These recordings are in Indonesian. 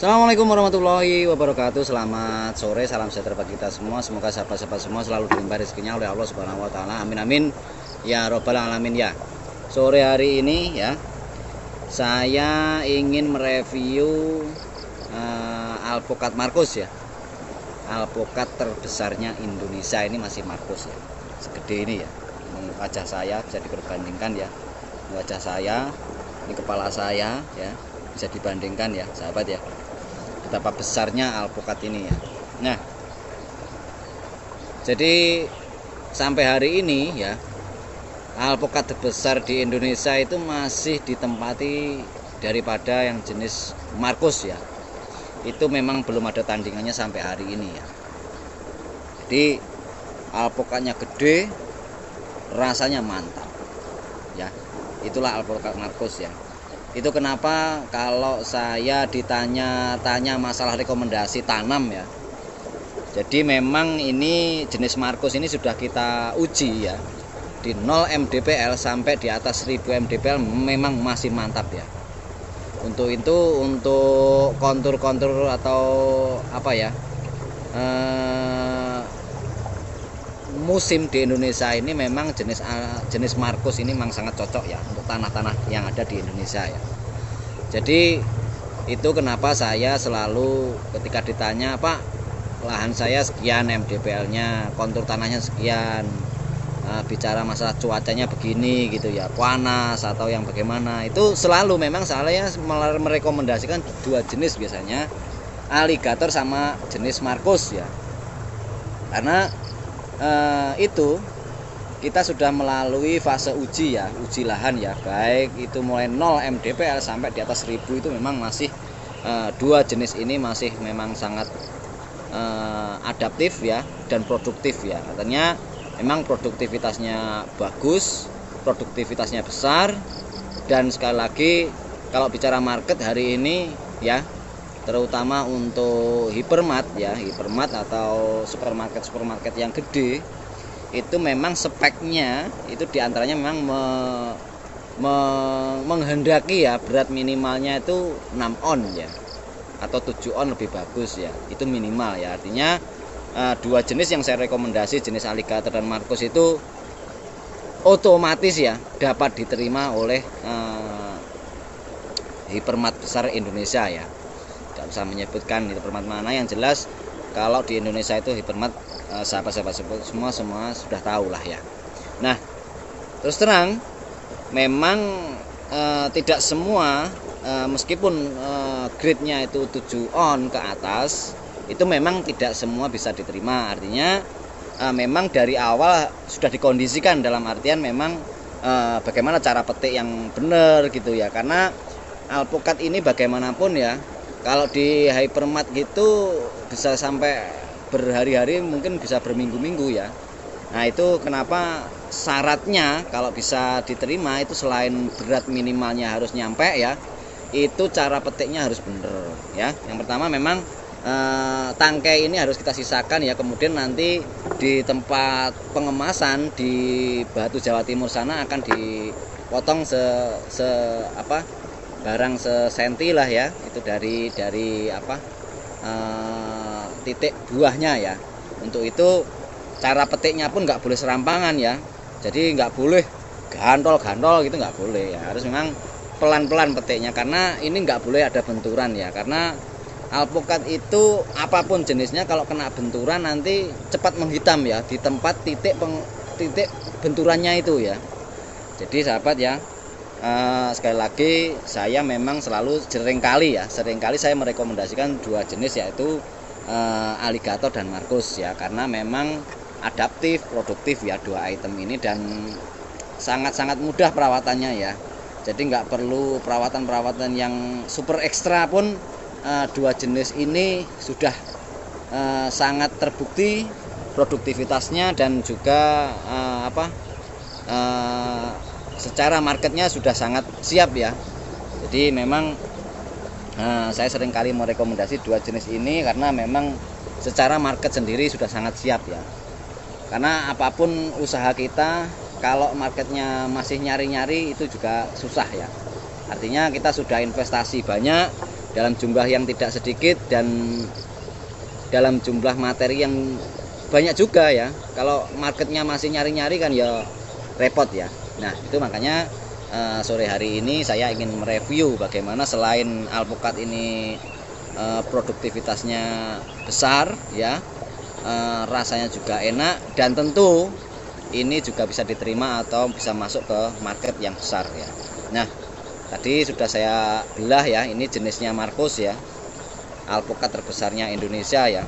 Assalamualaikum warahmatullahi wabarakatuh. Selamat sore, salam sejahtera bagi kita semua. Semoga sahabat-sahabat semua selalu dilimpahi rezekinya oleh Allah Subhanahu wa taala. Amin amin ya robbal alamin ya. Sore hari ini ya, saya ingin mereview alpukat Markus ya. Alpukat terbesarnya Indonesia ini masih Markus ya. Segede ini ya. Wajah saya bisa diperbandingkan ya. Wajah saya, ini kepala saya ya. Bisa dibandingkan ya, sahabat ya. Betapa besarnya alpukat ini ya. Nah, jadi sampai hari ini ya, alpukat terbesar di Indonesia itu masih ditempati daripada yang jenis Markus ya. Itu memang belum ada tandingannya sampai hari ini ya. Jadi alpukatnya gede, rasanya mantap ya. Itulah alpukat Markus ya. Itu kenapa kalau saya ditanya-tanya masalah rekomendasi tanam ya. Jadi memang ini jenis Markus ini sudah kita uji ya. Di 0 mdpl sampai di atas 1000 mdpl memang masih mantap ya. Untuk itu, untuk kontur-kontur atau apa ya, musim di Indonesia ini memang jenis Markus ini memang sangat cocok ya untuk tanah-tanah yang ada di Indonesia ya. Jadi itu kenapa saya selalu ketika ditanya, Pak, lahan saya sekian mdpl-nya, kontur tanahnya sekian, bicara masalah cuacanya begini gitu ya, panas atau yang bagaimana, itu selalu memang saya merekomendasikan dua jenis biasanya, aligator sama jenis Markus ya. Karena itu kita sudah melalui fase uji ya, uji lahan ya, baik itu mulai 0 mdpl sampai di atas 1000 itu memang masih dua jenis ini masih memang sangat adaptif ya dan produktif ya. Artinya memang produktivitasnya bagus, produktivitasnya besar, dan sekali lagi kalau bicara market hari ini ya, terutama untuk hipermat ya, hipermat atau supermarket yang gede, itu memang speknya itu diantaranya memang menghendaki ya berat minimalnya itu 6 on ya, atau 7 on lebih bagus ya, itu minimal ya. Artinya dua jenis yang saya rekomendasi, jenis aligator dan Markus, itu otomatis ya dapat diterima oleh hipermat besar Indonesia ya. Tidak usah menyebutkan hipermat mana, yang jelas kalau di Indonesia itu hipermat, sahabat-sahabat semua sudah tahu lah ya. Nah, terus terang memang tidak semua, meskipun grade-nya itu 7 on ke atas, itu memang tidak semua bisa diterima. Artinya memang dari awal sudah dikondisikan, dalam artian memang bagaimana cara petik yang benar gitu ya. Karena alpukat ini bagaimanapun ya, kalau di hypermat gitu bisa sampai berhari-hari, mungkin bisa berminggu-minggu ya. Nah, itu kenapa syaratnya kalau bisa diterima itu selain berat minimalnya harus nyampe ya, itu cara petiknya harus bener ya. Yang pertama memang tangkai ini harus kita sisakan ya, kemudian nanti di tempat pengemasan di Batu Jawa Timur sana akan dipotong barang sesenti lah ya, itu dari titik buahnya ya. Untuk itu cara petiknya pun nggak boleh serampangan ya, jadi nggak boleh gantol-gantol gitu, nggak boleh ya, harus memang pelan-pelan petiknya, karena ini nggak boleh ada benturan ya. Karena alpukat itu apapun jenisnya kalau kena benturan nanti cepat menghitam ya di tempat titik benturannya itu ya. Jadi sahabat ya, sekali lagi saya memang seringkali saya merekomendasikan dua jenis, yaitu aligator dan Markus ya, karena memang adaptif, produktif ya dua item ini, dan sangat-sangat mudah perawatannya ya. Jadi nggak perlu perawatan yang super ekstra pun, dua jenis ini sudah sangat terbukti produktivitasnya, dan juga secara marketnya sudah sangat siap ya. Jadi memang saya seringkali merekomendasi dua jenis ini karena memang secara market sendiri sudah sangat siap ya. Karena apapun usaha kita, kalau marketnya masih nyari-nyari itu juga susah ya. Artinya kita sudah investasi banyak, dalam jumlah yang tidak sedikit dan dalam jumlah materi yang banyak juga ya. Kalau marketnya masih nyari-nyari kan ya repot ya. Nah itu makanya sore hari ini saya ingin mereview bagaimana selain alpukat ini produktivitasnya besar ya, rasanya juga enak, dan tentu ini juga bisa diterima atau bisa masuk ke market yang besar ya. Nah tadi sudah saya belah ya, ini jenisnya Markus ya, alpukat terbesarnya Indonesia ya.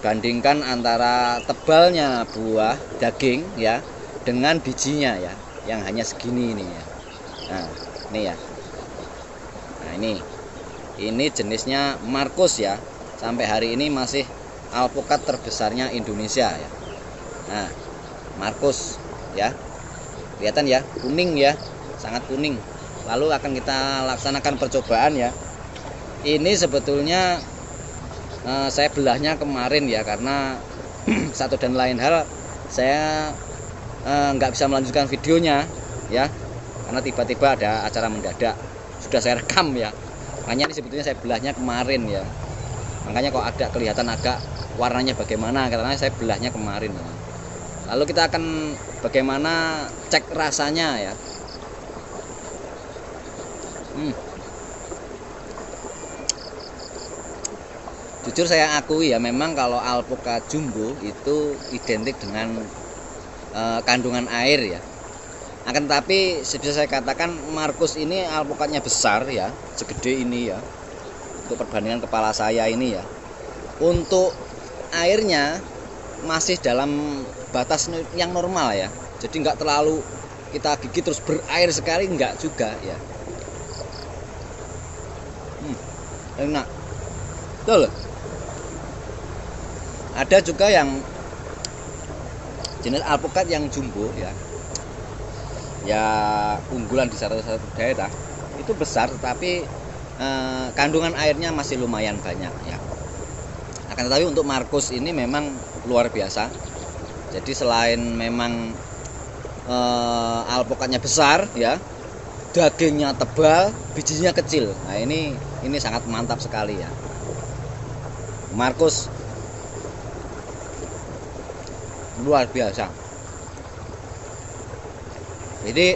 Bandingkan antara tebalnya buah daging ya dengan bijinya ya, yang hanya segini ini ya. Nah ini ya, nah ini jenisnya Markus ya, sampai hari ini masih alpukat terbesarnya Indonesia ya. Nah Markus ya, kelihatan ya, kuning ya, sangat kuning. Lalu akan kita laksanakan percobaan ya. Ini sebetulnya saya belahnya kemarin ya, karena satu dan lain hal saya nggak bisa melanjutkan videonya ya, karena tiba-tiba ada acara mendadak. Sudah saya rekam ya, makanya ini sebetulnya saya belahnya kemarin ya, makanya kok agak kelihatan agak warnanya bagaimana, karena saya belahnya kemarin ya. Lalu kita akan bagaimana cek rasanya ya. Jujur saya akui ya, memang kalau alpukat jumbo itu identik dengan kandungan air ya. Akan tetapi bisa saya katakan Markus ini alpukatnya besar ya, segede ini ya. Untuk perbandingan kepala saya ini ya, untuk airnya masih dalam batas yang normal ya. Jadi nggak terlalu kita gigit terus berair sekali, nggak juga ya. Enak betul. Ada juga yang jenis alpukat yang jumbo ya, ya unggulan di satu daerah itu besar, tetapi kandungan airnya masih lumayan banyak ya. Akan tetapi untuk Markus ini memang luar biasa. Jadi selain memang alpukatnya besar ya, dagingnya tebal, bijinya kecil. Nah ini sangat mantap sekali ya, Markus luar biasa. Jadi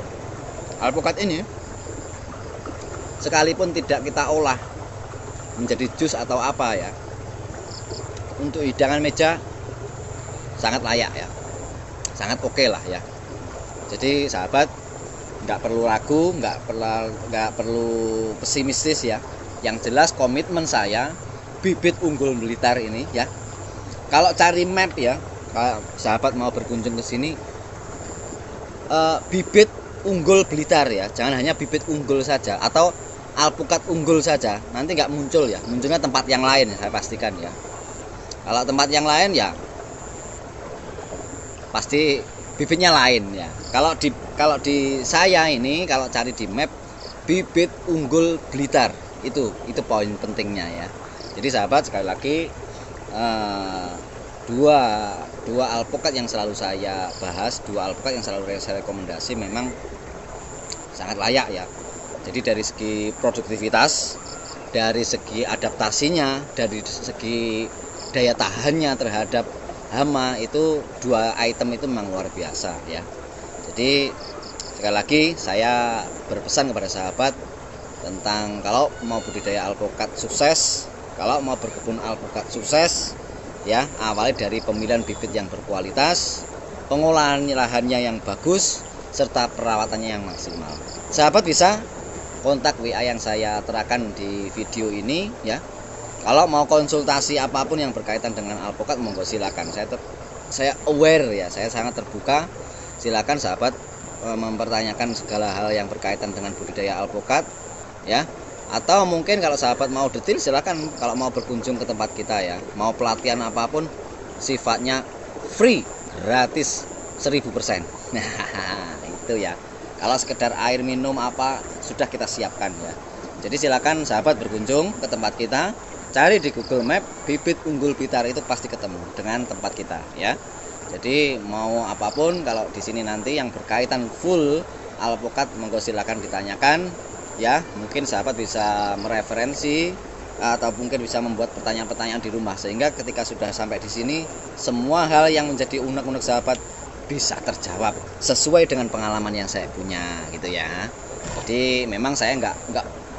alpukat ini sekalipun tidak kita olah menjadi jus atau apa ya, untuk hidangan meja sangat layak ya, sangat oke lah ya. Jadi sahabat nggak perlu ragu, nggak perlu pesimistis ya. Yang jelas komitmen saya bibit unggul Blitar ini ya. Kalau cari map ya, kalau sahabat mau berkunjung ke sini, bibit unggul Blitar ya, jangan hanya bibit unggul saja atau alpukat unggul saja, nanti nggak muncul ya, munculnya tempat yang lain saya pastikan ya. Kalau tempat yang lain ya pasti bibitnya lain ya. Kalau di saya ini, kalau cari di map bibit unggul Blitar, itu poin pentingnya ya. Jadi sahabat, sekali lagi dua alpukat yang selalu saya bahas, dua alpukat yang selalu saya rekomendasi memang sangat layak ya. Jadi dari segi produktivitas, dari segi adaptasinya, dari segi daya tahannya terhadap hama, itu dua item itu memang luar biasa ya. Jadi sekali lagi saya berpesan kepada sahabat tentang kalau mau budidaya alpukat sukses, kalau mau berkebun alpukat sukses ya, awali dari pemilihan bibit yang berkualitas, pengolahan lahannya yang bagus, serta perawatannya yang maksimal. Sahabat bisa kontak WA yang saya terakan di video ini ya. Kalau mau konsultasi apapun yang berkaitan dengan alpukat, monggo silakan. Saya aware ya, saya sangat terbuka. Silakan sahabat mempertanyakan segala hal yang berkaitan dengan budidaya alpukat ya. Atau mungkin kalau sahabat mau detail, silakan kalau mau berkunjung ke tempat kita ya. Mau pelatihan apapun sifatnya free, gratis 1000%. Nah, itu ya. Kalau sekedar air minum apa sudah kita siapkan ya. Jadi silakan sahabat berkunjung ke tempat kita, cari di Google Map bibit unggul Blitar, itu pasti ketemu dengan tempat kita ya. Jadi mau apapun kalau di sini nanti yang berkaitan full alpukat, monggo silakan ditanyakan. ya. Mungkin sahabat bisa mereferensi atau mungkin bisa membuat pertanyaan-pertanyaan di rumah, sehingga ketika sudah sampai di sini semua hal yang menjadi unek-unek sahabat bisa terjawab sesuai dengan pengalaman yang saya punya gitu ya. Jadi memang saya nggak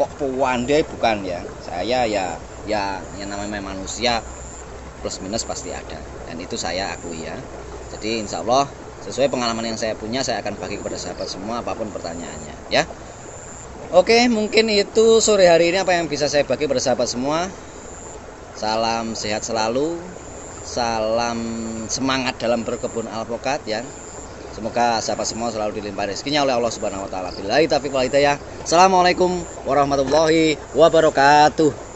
kok pandai, bukan ya. Saya ya yang namanya manusia, plus minus pasti ada, dan itu saya akui ya. Jadi insya Allah sesuai pengalaman yang saya punya, saya akan bagi kepada sahabat semua apapun pertanyaannya ya. Oke, mungkin itu sore hari ini apa yang bisa saya bagi pada sahabat semua. Salam sehat selalu, salam semangat dalam berkebun alpukat ya. Semoga sahabat semua selalu dilimpahi rezekinya oleh Allah Subhanahu wa taala. Billahi taufiq wal hidayah. Assalamualaikum warahmatullahi wabarakatuh.